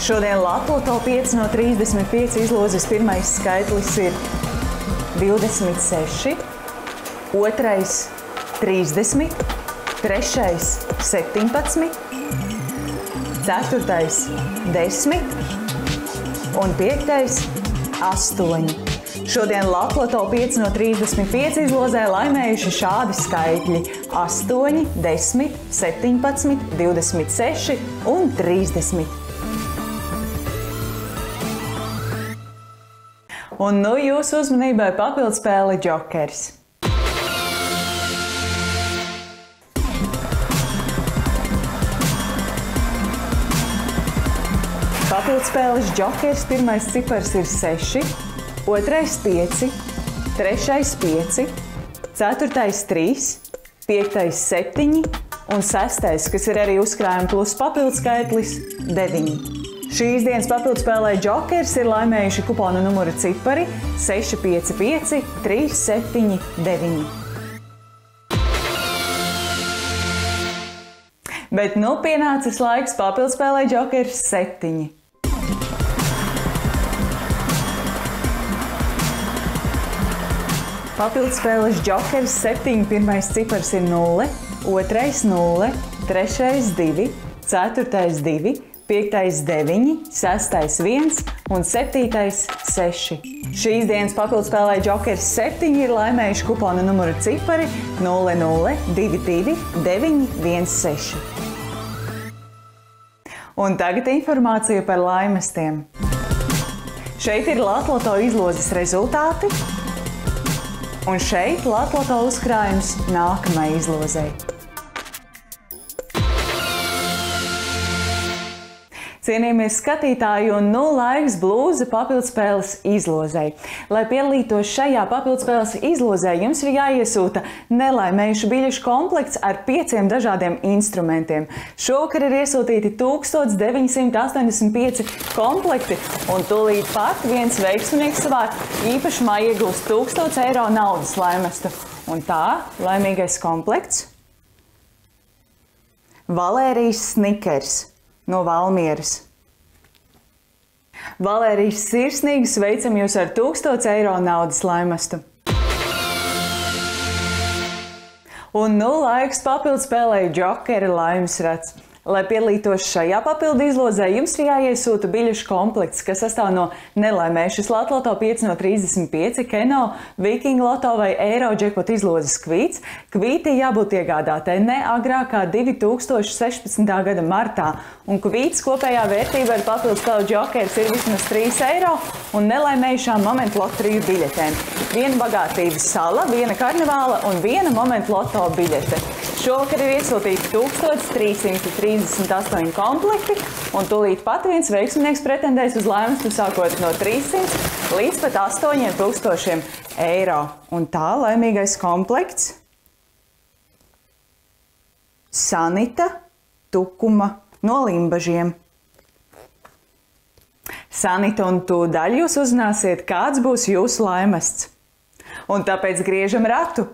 Šodien Latloto 5 no 35 izlozes pirmais skaitlis ir 26, otrais 30, trešais 17, ceturtais 10 un piektais 8. Šodien Latloto 5 no 35 izlozē laimējuši šādi skaitļi – 8, 10, 17, 26 un 30. Un nu jūsu uzmanībai papildspēle Džokers. Papildspēles Džokers pirmais cipars ir 6, otrais 5, trešais 5, ceturtais 3, piektais 7 un sestais, kas ir arī uzkrājuma plus papildskaitlis, 9. Šīs dienas papildspēlē Džokers ir laimējuši kuponu numuru cipari 655 379. Bet nu pienācis laiks papildspēlē Džokers 7. Papildspēles Džokers 7 pirmais cipars ir 0, otrais 0, trešais 2, ceturtais 2, piektais 9, sestais 1 un septītais 6. Šīs dienas papildspēlē Džokers 7 ir laimējuši kuponu numuru cipari 00 22 916. Un tagad informācija par laimestiem. Šeit ir Latloto izlozes rezultāti, un šeit Latloto uzkrājums nākamajai izlozei. Cienījamies skatītāji, un nu laiks blūza papildspēles izlozei. Lai piedalītos šajā papildspēles izlozē, jums ir jāiesūta nelaimējušu biļešu komplekts ar 5 dažādiem instrumentiem. Šovakar ir iesūtīti 1985 komplekti, un tūlīt pat viens veiksminieks savā īpašumā iegūst 1000 eiro naudas laimestu. Un tā laimīgais komplekts – Valērijas Snikers no Valmieras. Valērijas, sirsnīgi sveicam jūs ar 1000 eiro naudas laimestu. Un nu laiks papildspēlē Džokera laimes rats. Lai piedalītos šajā papildu izlozē, jums ir jāiesūta biļešu komplekts, kas sastāv no nelaimējušas Latloto 5 no 35, Keno, Viking Loto vai Eiro Jackpot izlozes kvīts. Kvīti jābūt iegādātai ne agrāk kā 2016. gada martā, un kvīts kopējā vērtība ar papildspēli Džokers ir vismaz 3 eiro un nelaimējušām momentu loteriju biļetēm. Viena bagātības sala, viena karnevāla un viena momentu loto biļete. Šovakar ir iesūtīti 1338 komplekti, un tūlīt pat viens veiksminieks pretendēs uz laimestu sākot no 300 līdz pat 8000 eiro. Un tā laimīgais komplekts – Sanita Tukuma no Limbažiem. Sanita, un tūdaļ jūs uzzināsiet, kāds būs jūsu laimests. Un tāpēc griežam ratu.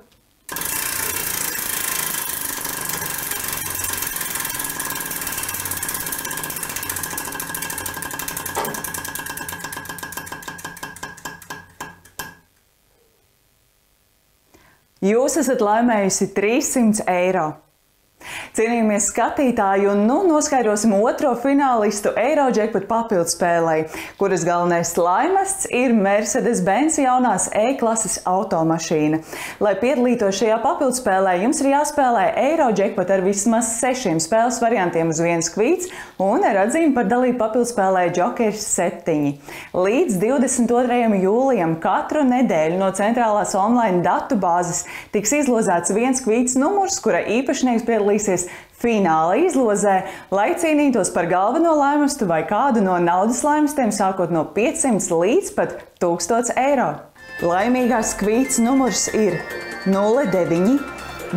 Jūs esat laimējusi 300 eiro. Cienījamies skatītāji, un nu noskaidrosim otro finālistu Eiro Jackpot papildspēlei, kuras galvenais laimests ir Mercedes-Benz jaunās E-klases automašīna. Lai piedalītos šajā papildspēlē, jums ir jāspēlē Eiro Jackpot ar vismaz 6 spēles variantiem uz viens kvīts un ar atzīmi par dalību papildspēlē Džokers 7. Līdz 22. jūlijam katru nedēļu no centrālās online datu bāzes tiks izlozēts viens kvīts numurs, kura īpašnieks piedalīsies fināla izlozē, lai cīnītos par galveno laimestu vai kādu no naudas laimestiem sākot no 500 līdz pat 1000 eiro. Laimīgās kvīts numurs ir 09,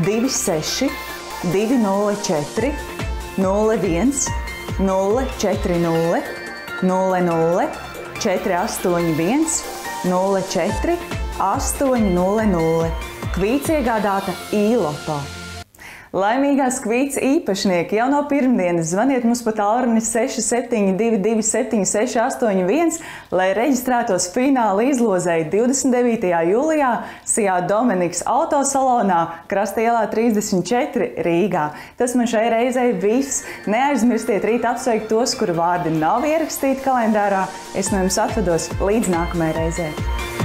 26, 204, 01, 040, 00, 481, 04, 800. Kvīts iegādāta I-Loto. Laimīgās kvīts īpašnieki jau no pirmdienas zvaniet mums pa tālruni 6722 7681, lai reģistrētos fināla izlozei 29. jūlijā Sijā Dominiks autosalonā Krasta ielā 34 Rīgā. Tas man šai reizei viss. Neaizmirstiet rīt apsveikt tos, kuru vārdi nav ierakstīti kalendārā. Es no jums atvados līdz nākamajai reizei.